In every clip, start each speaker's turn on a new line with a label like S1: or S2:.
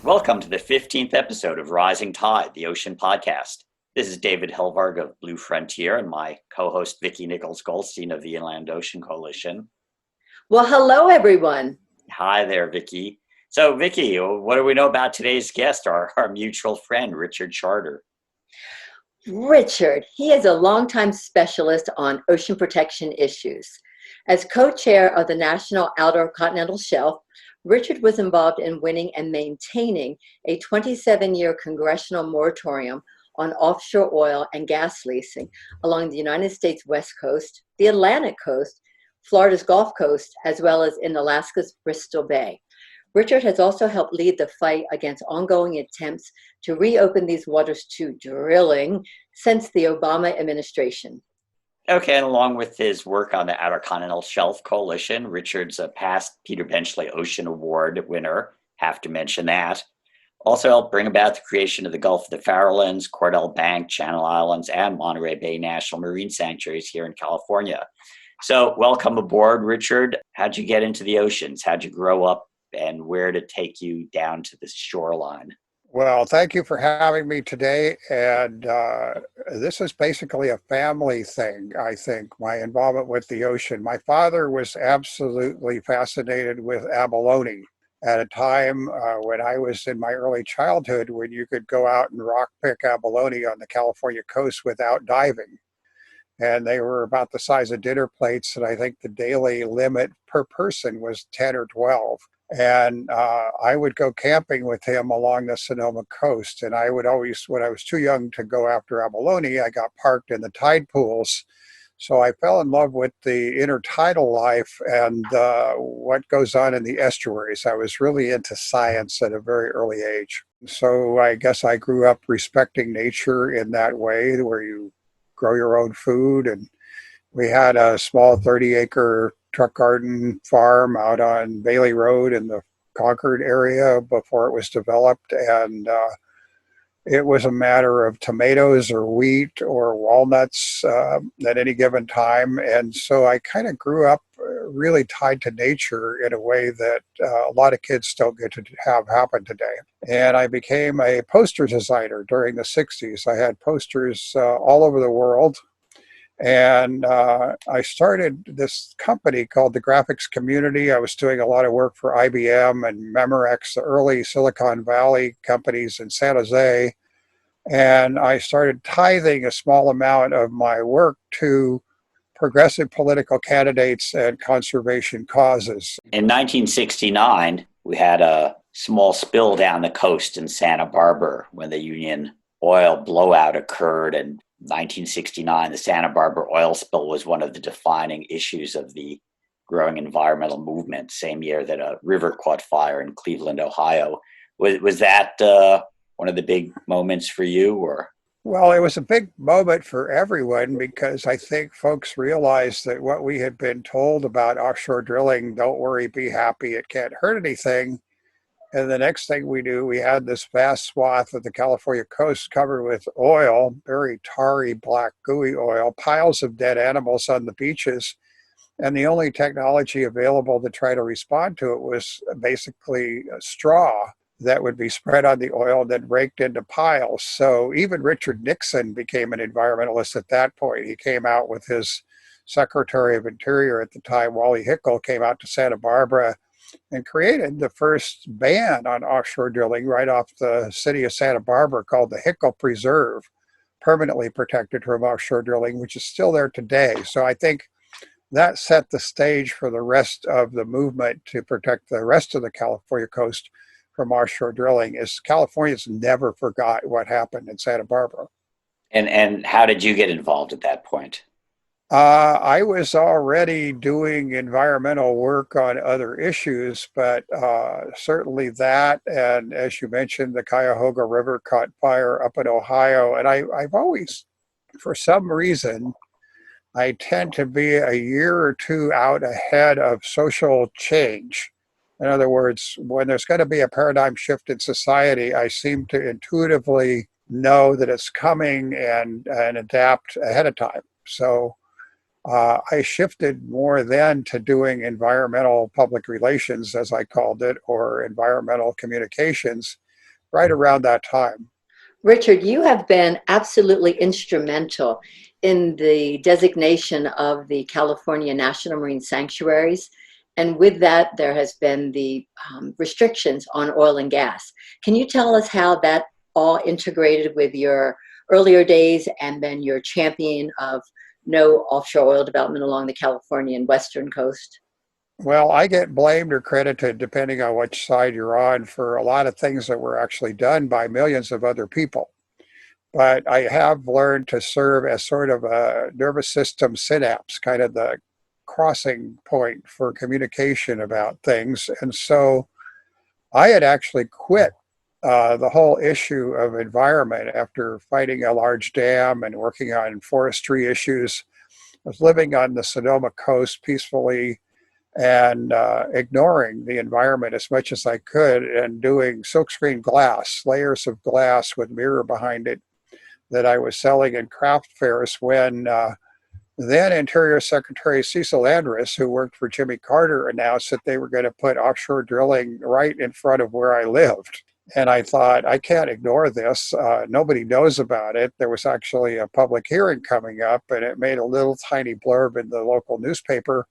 S1: Welcome to the 15th episode of Rising Tide, the Ocean Podcast. This is David Helvarg of Blue Frontier and my co-host Vicki Nichols-Goldstein of the Inland Ocean Coalition.
S2: Well, hello, everyone.
S1: Hi there, Vicki. So, Vicki, what do we know about today's guest, our mutual friend, Richard Charter?
S2: Richard, he is a longtime specialist on ocean protection issues. As co-chair of the National Outer Continental Shelf, Richard was involved in winning and maintaining a 27-year congressional moratorium on offshore oil and gas leasing along the United States West Coast, the Atlantic Coast, Florida's Gulf Coast, as well as in Alaska's Bristol Bay. Richard has also helped lead the fight against ongoing attempts to reopen these waters to drilling since the Obama administration.
S1: Okay, and along with his work on the Outer Continental Shelf Coalition, Richard's a past Peter Benchley Ocean Award winner, have to mention that. Also helped bring about the creation of the Gulf of the Farallones, Cordell Bank, Channel Islands, and Monterey Bay National Marine Sanctuaries here in California. So welcome aboard, Richard. How'd you get into the oceans? How'd you grow up, and where did it take you down to the shoreline?
S3: Well, thank you for having me today. And this is basically a family thing, I think, my involvement with the ocean. My father was absolutely fascinated with abalone at a time when I was in my early childhood, when you could go out and rock pick abalone on the California coast without diving. And they were about the size of dinner plates, and I think the daily limit per person was 10 or 12. And I would go camping with him along the Sonoma coast. And I would always, when I was too young to go after abalone, I got parked in the tide pools. So I fell in love with the intertidal life and what goes on in the estuaries. I was really into science at a very early age. So I guess I grew up respecting nature in that way, where you grow your own food. And we had a small 30-acre truck garden farm out on Bailey Road in the Concord area before it was developed. And it was a matter of tomatoes or wheat or walnuts at any given time. And so I kind of grew up really tied to nature in a way that a lot of kids don't get to have happen today. And I became a poster designer during the 60s. I had posters all over the world. And I started this company called the Graphics Community. I was doing a lot of work for IBM and Memorex, the early Silicon Valley companies in San Jose. And I started tithing a small amount of my work to progressive political candidates and conservation causes.
S1: In 1969, we had a small spill down the coast in Santa Barbara when the Union oil blowout occurred. And 1969, the Santa Barbara oil spill was one of the defining issues of the growing environmental movement, same year that a river caught fire in Cleveland, Ohio. Was that one of the big moments for you, or?
S3: Well, it was a big moment for everyone because I think folks realized that what we had been told about offshore drilling, don't worry, be happy, it can't hurt anything. And the next thing we knew, we had this vast swath of the California coast covered with oil, very tarry, black, gooey oil, piles of dead animals on the beaches. And the only technology available to try to respond to it was basically a straw that would be spread on the oil and then raked into piles. So even Richard Nixon became an environmentalist at that point. He came out with his Secretary of Interior at the time, Wally Hickel, came out to Santa Barbara and created the first ban on offshore drilling right off the city of Santa Barbara, called the Hickel Preserve, permanently protected from offshore drilling, which is still there today. So I think that set the stage for the rest of the movement to protect the rest of the California coast from offshore drilling. Is Californians never forgot what happened in Santa Barbara.
S1: And how did you get involved at that point?
S3: I was already doing environmental work on other issues, but certainly that, and as you mentioned, the Cuyahoga River caught fire up in Ohio. And I've always, for some reason, I tend to be a year or two out ahead of social change. In other words, when there's going to be a paradigm shift in society, I seem to intuitively know that it's coming and adapt ahead of time. So I shifted more then to doing environmental public relations, as I called it, or environmental communications. right around that time.
S2: Richard, you have been absolutely instrumental in the designation of the California National Marine Sanctuaries. And with that, there has been the restrictions on oil and gas. Can you tell us how that all integrated with your earlier days and then your champion of no offshore oil development along the California and Western coast?
S3: Well, I get blamed or credited, depending on which side you're on, for a lot of things that were actually done by millions of other people. But I have learned to serve as sort of a nervous system synapse, kind of the crossing point for communication about things. And so I had actually quit the whole issue of environment after fighting a large dam and working on forestry issues. I was living on the Sonoma coast peacefully and ignoring the environment as much as I could and doing silkscreen glass, layers of glass with mirror behind it that I was selling in craft fairs when then Interior Secretary Cecil Andrus, who worked for Jimmy Carter, announced that they were going to put offshore drilling right in front of where I lived. And I thought, I can't ignore this. Nobody knows about it. There was actually a public hearing coming up, and it made a little tiny blurb in the local newspaper.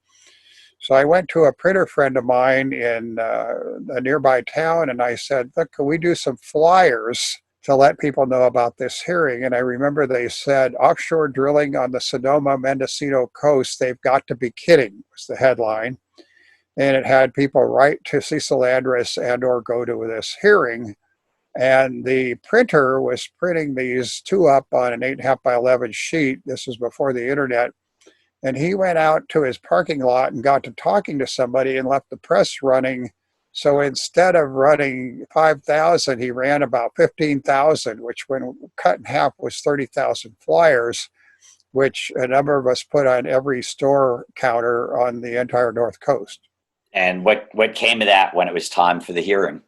S3: So I went to a printer friend of mine in a nearby town, and I said, look, can we do some flyers to let people know about this hearing? And I remember they said, offshore drilling on the Sonoma Mendocino coast, they've got to be kidding, was the headline. And it had people write to Cecil Andrus and or go to this hearing. And the printer was printing these two up on an 8.5 by 11 sheet. This was before the internet. And he went out to his parking lot and got to talking to somebody and left the press running. So instead of running 5,000, he ran about 15,000, which when cut in half was 30,000 flyers, which a number of us put on every store counter on the entire North Coast.
S1: And what came of that when it was time for the hearing?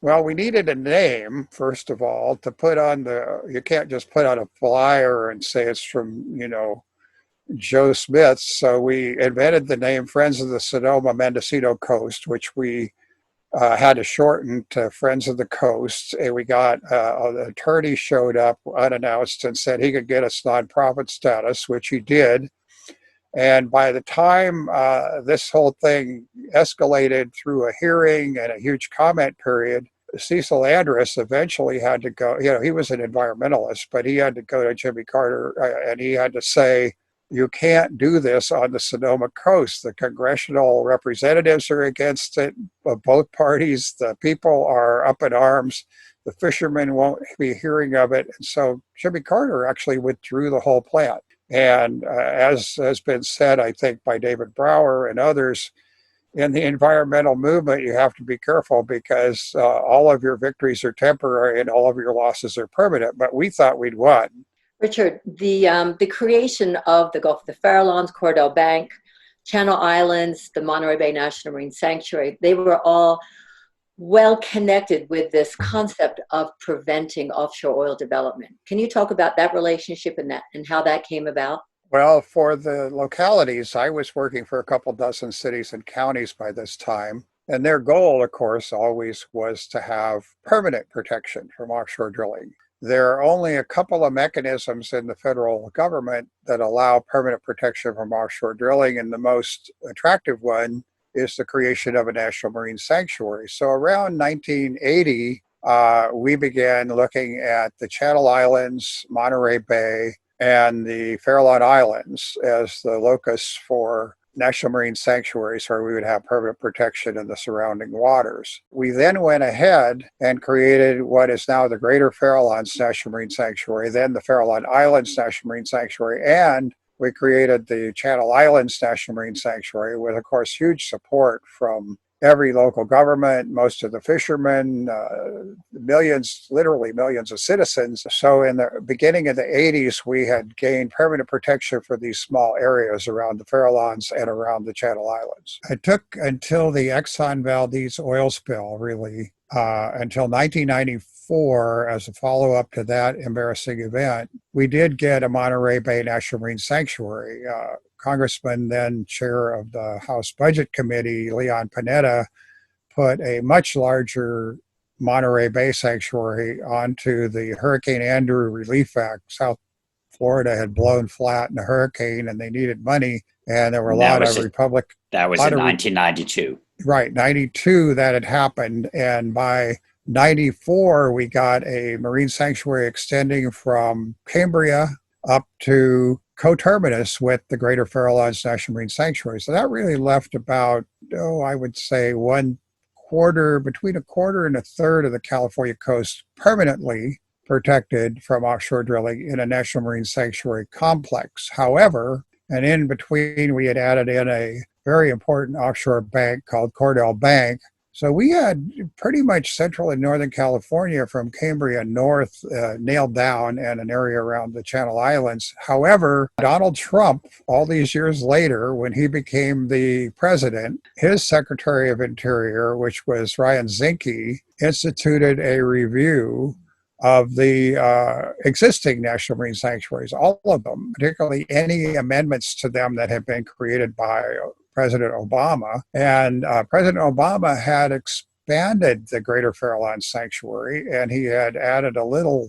S3: Well, we needed a name, first of all, to put on you can't just put on a flyer and say it's from, Joe Smith's. So we invented the name Friends of the Sonoma Mendocino Coast, which we had to shorten to Friends of the Coast. And we got an attorney showed up unannounced and said he could get us nonprofit status, which he did. And by the time this whole thing escalated through a hearing and a huge comment period, Cecil Andrus eventually had to go. He was an environmentalist, but he had to go to Jimmy Carter and he had to say, you can't do this on the Sonoma coast. The congressional representatives are against it of both parties. The people are up in arms. The fishermen won't be hearing of it. And so Jimmy Carter actually withdrew the whole plan. And as has been said, I think, by David Brower and others, in the environmental movement, you have to be careful because all of your victories are temporary and all of your losses are permanent. But we thought we'd won.
S2: Richard, the creation of the Gulf of the Farallones, Cordell Bank, Channel Islands, the Monterey Bay National Marine Sanctuary, they were all well connected with this concept of preventing offshore oil development. Can you talk about that relationship and how that came about?
S3: Well, for the localities, I was working for a couple dozen cities and counties by this time. And their goal, of course, always was to have permanent protection from offshore drilling. There are only a couple of mechanisms in the federal government that allow permanent protection from offshore drilling, and the most attractive one is the creation of a national marine sanctuary. So around 1980, we began looking at the Channel Islands, Monterey Bay, and the Farallon Islands as the locus for national marine sanctuaries where we would have permanent protection in the surrounding waters. We then went ahead and created what is now the Greater Farallones National Marine Sanctuary, then the Farallon Islands National Marine Sanctuary, and we created the Channel Islands National Marine Sanctuary with, of course, huge support from every local government, most of the fishermen, millions, literally millions of citizens. So in the beginning of the 80s, we had gained permanent protection for these small areas around the Farallones and around the Channel Islands. It took until the Exxon Valdez oil spill, really, until 1994, as a follow-up to that embarrassing event, we did get a Monterey Bay National Marine Sanctuary. Congressman, then chair of the House Budget Committee, Leon Panetta, put a much larger Monterey Bay Sanctuary onto the Hurricane Andrew Relief Act. South Florida had blown flat in a hurricane and they needed money. And there were a lot of
S1: That was in 1992.
S3: Right, 92 that had happened. And by 94, we got a marine sanctuary extending from Cambria up to coterminous with the Greater Farallones National Marine Sanctuary. So that really left about, I would say between a quarter and a third of the California coast permanently protected from offshore drilling in a National Marine Sanctuary complex. However, and in between, we had added in a very important offshore bank called Cordell Bank. So we had pretty much central and northern California from Cambria north nailed down, and an area around the Channel Islands. However, Donald Trump, all these years later, when he became the president, his Secretary of Interior, which was Ryan Zinke, instituted a review of the existing national marine sanctuaries, all of them, particularly any amendments to them that had been created by President Obama. And President Obama had expanded the Greater Farallones Sanctuary, and he had added a little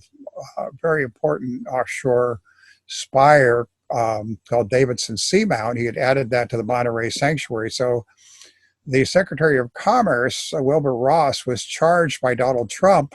S3: very important offshore spire called Davidson Seamount. He had added that to the Monterey Sanctuary. So the Secretary of Commerce, Wilbur Ross, was charged by Donald Trump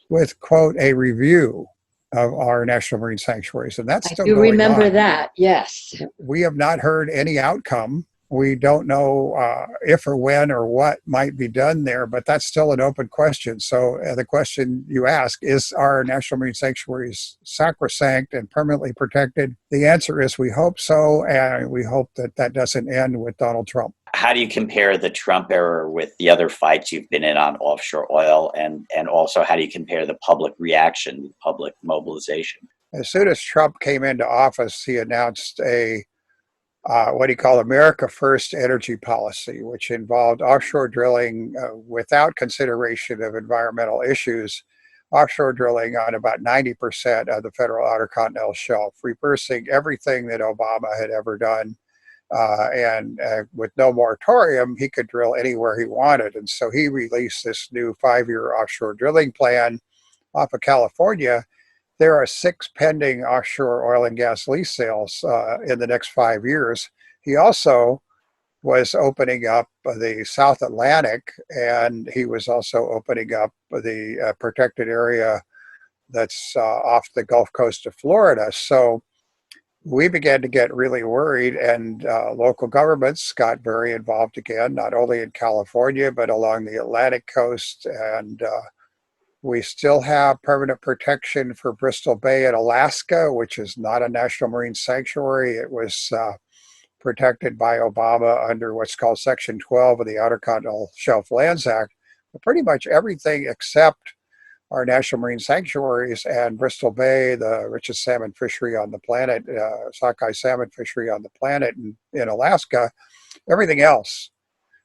S3: with, quote, a review of our national marine sanctuaries. And that's still going on.
S2: I do remember that, yes.
S3: We have not heard any outcome. We don't know if or when or what might be done there, but that's still an open question. So the question you ask, is our national marine sanctuaries sacrosanct and permanently protected? The answer is we hope so, and we hope that that doesn't end with Donald Trump.
S1: How do you compare the Trump era with the other fights you've been in on offshore oil? And also, how do you compare the public reaction, public mobilization?
S3: As soon as Trump came into office, he announced what he called America First energy policy, which involved offshore drilling without consideration of environmental issues, offshore drilling on about 90% of the federal outer continental shelf, reversing everything that Obama had ever done. And with no moratorium, he could drill anywhere he wanted. And so he released this new 5-year offshore drilling plan off of California. There are 6 pending offshore oil and gas lease sales in the next 5 years. He also was opening up the South Atlantic, and he was also opening up the protected area that's off the Gulf Coast of Florida. So we began to get really worried, and local governments got very involved again, not only in California, but along the Atlantic coast. And we still have permanent protection for Bristol Bay in Alaska, which is not a national marine sanctuary. It was protected by Obama under what's called Section 12 of the Outer Continental Shelf Lands Act. But pretty much everything except our national marine sanctuaries and Bristol Bay, the richest salmon fishery on the planet, sockeye salmon fishery on the planet in Alaska, everything else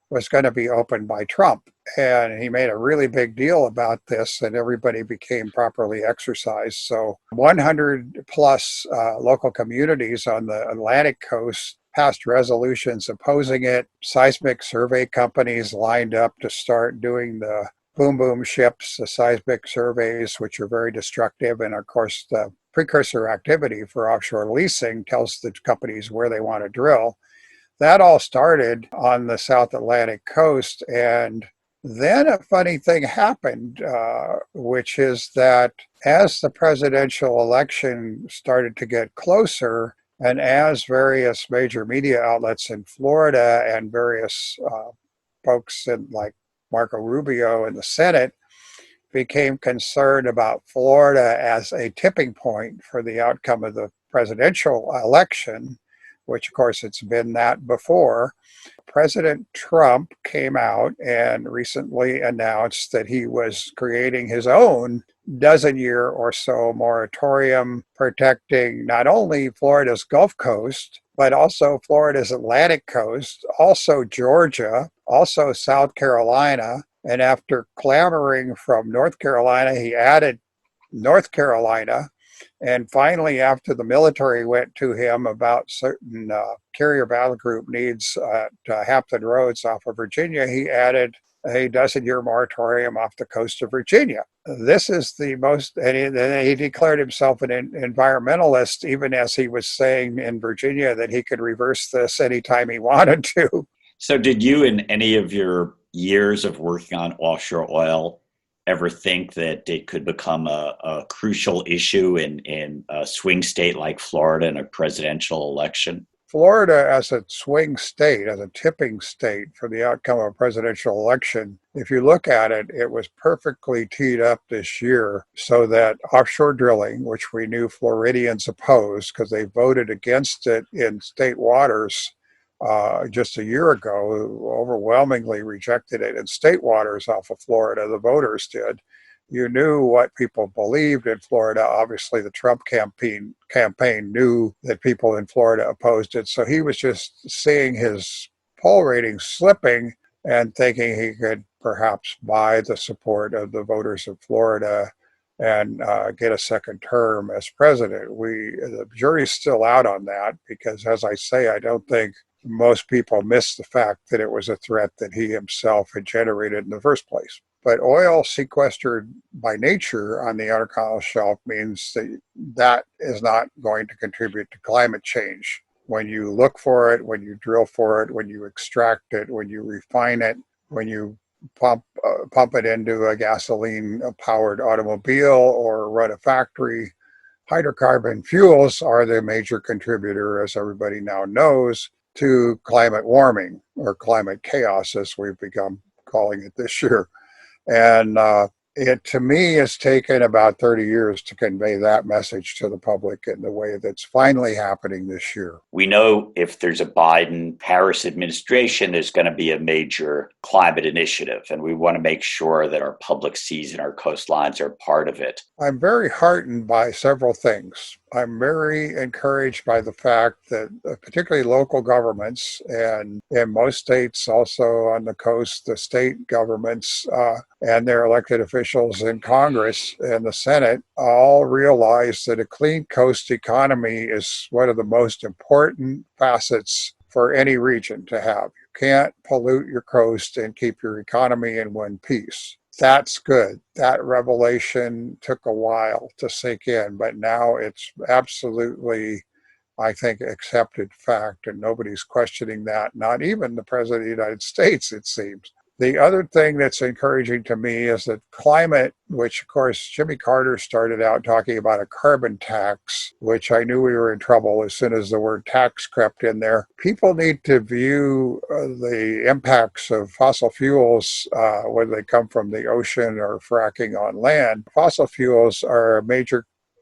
S3: was going to be opened by Trump. And he made a really big deal about this, and everybody became properly exercised. So 100 plus local communities on the Atlantic coast passed resolutions opposing it. Seismic survey companies lined up to start doing the boom boom ships, the seismic surveys, which are very destructive. And of course, the precursor activity for offshore leasing tells the companies where they want to drill. That all started on the South Atlantic coast. And then a funny thing happened, which is that as the presidential election started to get closer, and as various major media outlets in Florida and various folks in like Marco Rubio in the Senate became concerned about Florida as a tipping point for the outcome of the presidential election, which of course it's been that before, President Trump came out and recently announced that he was creating his own dozen-year or so moratorium protecting not only Florida's Gulf Coast, but also Florida's Atlantic coast, also Georgia, also South Carolina. And after clamoring from North Carolina, he added North Carolina. And finally, after the military went to him about certain carrier battle group needs at Hampton Roads off of Virginia, he added a dozen-year moratorium off the coast of Virginia. This is the most, and he declared himself an environmentalist, even as he was saying in Virginia that he could reverse this anytime he wanted to.
S1: So, did you, in any of your years of working on offshore oil, ever think that it could become a crucial issue in a swing state like Florida in a presidential election?
S3: Florida, as a swing state, as a tipping state for the outcome of a presidential election, if you look at it, it was perfectly teed up this year so that offshore drilling, which we knew Floridians opposed because they voted against it in state waters just a year ago, overwhelmingly rejected it in state waters off of Florida, the voters did. You knew what people believed in Florida. Obviously, the Trump campaign knew that people in Florida opposed it. So he was just seeing his poll ratings slipping and thinking he could perhaps buy the support of the voters of Florida and get a second term as president. The jury's still out on that because, as I say, I don't think most people miss the fact that it was a threat that he himself had generated in the first place. But oil sequestered by nature on the outer continental shelf means that that is not going to contribute to climate change. When you look for it, when you drill for it, when you extract it, when you refine it, when you pump it into a gasoline-powered automobile or run a factory, hydrocarbon fuels are the major contributor, as everybody now knows, to climate warming or climate chaos, as we've begun calling it this year. And it, to me, has taken about 30 years to convey that message to the public in the way that's finally happening this year.
S1: We know if there's a Biden-Harris administration, there's going to be a major climate initiative, and we want to make sure that our public seas and our coastlines are part of it.
S3: I'm very heartened by several things. I'm very encouraged by the fact that particularly local governments and in most states also on the coast, the state governments and their elected officials in Congress and the Senate all realize that a clean coast economy is one of the most important facets for any region to have. You can't pollute your coast and keep your economy in one piece. That's good. That revelation took a while to sink in, but now it's absolutely, I think, accepted fact, and nobody's questioning that, not even the President of the United States, it seems. The other thing that's encouraging to me is that climate, which of course Jimmy Carter started out talking about a carbon tax, which I knew we were in trouble as soon as the word tax crept in there. People need to view the impacts of fossil fuels, whether they come from the ocean or fracking on land. Fossil fuels are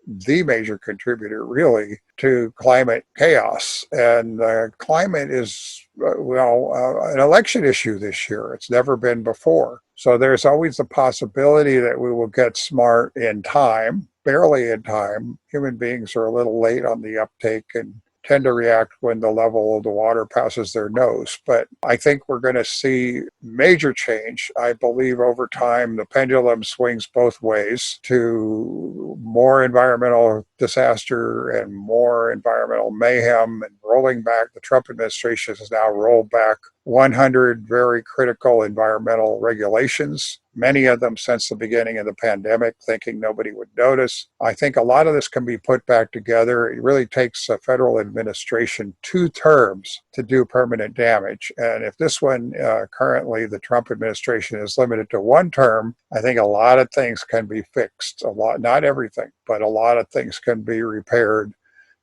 S3: the major contributor, really, to climate chaos. And climate is, an election issue this year. It's never been before. So there's always the possibility that we will get smart in time, barely in time. Human beings are a little late on the uptake and tend to react when the level of the water passes their nose. But I think we're going to see major change. I believe over time the pendulum swings both ways to more environmental disaster and more environmental mayhem and rolling back. The Trump administration has now rolled back 100 very critical environmental regulations, many of them since the beginning of the pandemic, thinking nobody would notice. I think a lot of this can be put back together. It really takes a federal administration 2 terms to do permanent damage. And if this one, currently the Trump administration is limited to 1 term, I think a lot of things can be fixed. Not everything, but a lot of things can be repaired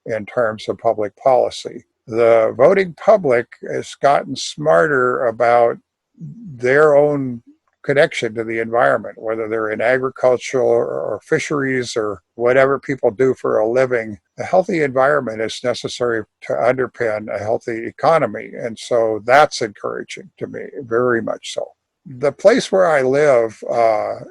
S3: in terms of public policy. The voting public has gotten smarter about their own connection to the environment, whether they're in agriculture or fisheries or whatever people do for a living. A healthy environment is necessary to underpin a healthy economy. And so that's encouraging to me, very much so. The place where I live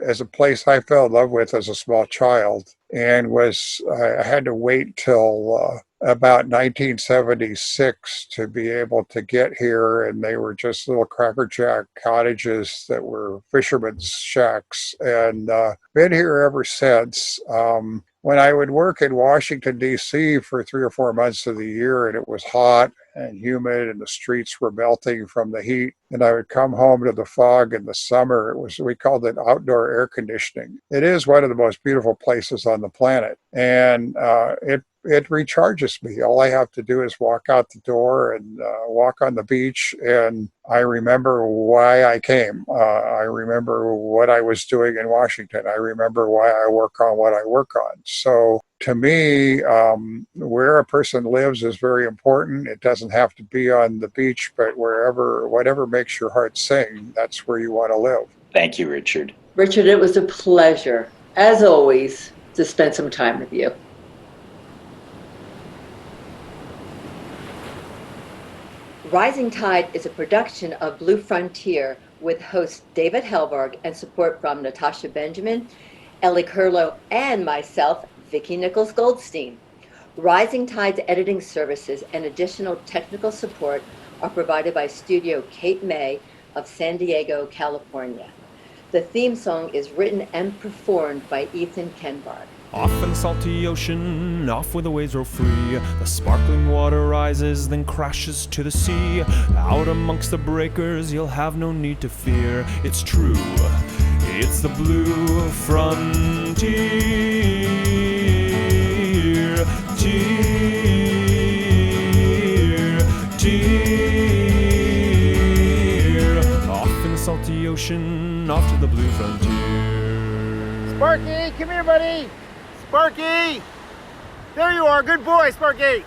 S3: is a place I fell in love with as a small child, and I had to wait till about 1976 to be able to get here, and they were just little Cracker Jack cottages that were fishermen's shacks, and been here ever since. When I would work in Washington, D.C. for 3 or 4 months of the year and it was hot and humid, and the streets were melting from the heat. And I would come home to the fog in the summer. We called it outdoor air conditioning. It is one of the most beautiful places on the planet. And it recharges me. All I have to do is walk out the door and walk on the beach, and I remember why I came. I remember what I was doing in Washington. I remember why I work on what I work on. So to me, where a person lives is very important. It doesn't have to be on the beach, but whatever makes your heart sing, that's where you want to live.
S1: Thank you, Richard.
S2: Richard, it was a pleasure, as always, to spend some time with you. Rising Tide is a production of Blue Frontier with host David Helberg and support from Natasha Benjamin, Ellie Curlow, and myself, Vicki Nichols-Goldstein. Rising Tide's editing services and additional technical support are provided by Studio Kate May of San Diego, California. The theme song is written and performed by Ethan Kenbard.
S4: Off in the salty ocean, off where the waves roll free, the sparkling water rises, then crashes to the sea. Out amongst the breakers, you'll have no need to fear. It's true, it's the blue frontier. Off in the salty ocean, off to the blue frontier.
S5: Sparky, come here, buddy. Sparky! There you are, good boy, Sparky!